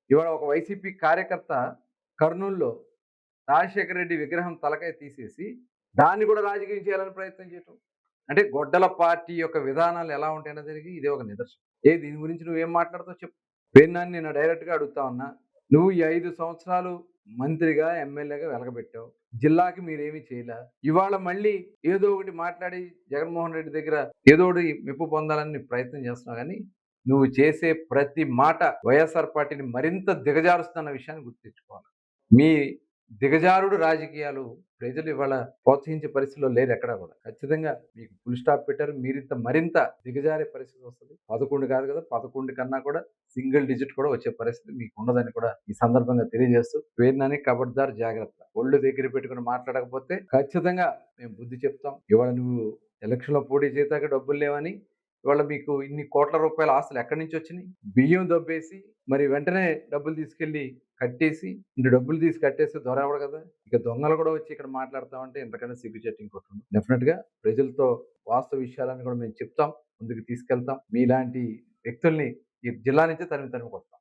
ఇవాళ ఒక వైసీపీ కార్యకర్త కర్నూలులో రాజశేఖర రెడ్డి విగ్రహం తలకాయ తీసేసి దాన్ని కూడా రాజకీయం చేయాలని ప్రయత్నం చేయటం. అంటే గొడ్డల పార్టీ యొక్క విధానాలు ఎలా ఉంటాయనేదానికి ఇదే ఒక నిదర్శనం. దీని గురించి నువ్వేం మాట్లాడతావు చెప్పు? పేర్నాన్ని నేను డైరెక్ట్‌గా అడుగుతా ఉన్నా. నువ్వు ఈ 5 సంవత్సరాలు మంత్రిగా, ఎమ్మెల్యేగా వెలగబెట్టావు. జిల్లాకి మీరేమి చేయలా. ఇవాళ మళ్ళీ ఏదో ఒకటి మాట్లాడి జగన్మోహన్ రెడ్డి దగ్గర ఏదో ఒకటి మెప్పు పొందాలని నీ ప్రయత్నం చేస్తున్నావు గానీ, నువ్వు చేసే ప్రతి మాట వైఎస్ఆర్ పార్టీని మరింత దిగజారుస్తున్న విషయాన్ని గుర్తుంచుకోవాలి. మీ దిగజారుడు రాజకీయాలు ప్రజలు ఇవాళ ప్రోత్సహించే పరిస్థితిలో లేరు ఎక్కడా కూడా. ఖచ్చితంగా మీకు ఫుల్ స్టాప్ పెట్టారు. మరింత దిగజారే పరిస్థితి వస్తది. 11 కాదు కదా, 11 కన్నా కూడా సింగిల్ డిజిట్ కూడా వచ్చే పరిస్థితి మీకు ఉండదని కూడా ఈ సందర్భంగా తెలియజేస్తూ, పేర్నని ఖబర్దార్ జాగ్రత్త. ఒళ్ళు దగ్గర పెట్టుకొని మాట్లాడకపోతే ఖచ్చితంగా మేము బుద్ధి చెప్తాం. ఇవాళ నువ్వు ఎలక్షన్‌లో పోటీ చేయటానికి డబ్బులు లేవని, ఇవాళ మీకు ఇన్ని కోట్ల రూపాయల ఆస్తులు ఎక్కడి నుంచి వచ్చినాయి? బియ్యం దొబ్బేసి మరి వెంటనే డబ్బులు తీసుకెళ్ళి కట్టేసి, ఇన్ని డబ్బులు తీసి కట్టేస్తే దొరెవడు కదా! ఇక దొంగలు కూడా వచ్చి ఇక్కడ మాట్లాడతామంటే ఇంతకన్నా సిగ్గుచేటు ఇంకోటి ఉండదు. డెఫినిట్‌గా ప్రజలతో వాస్తవ విషయాలను కూడా మేము చెప్తాం. ముందుకు తీసుకెళ్తాం. మీలాంటి వ్యక్తుల్ని ఈ జిల్లా నుంచే తరిమి తరిమి కొడతాం.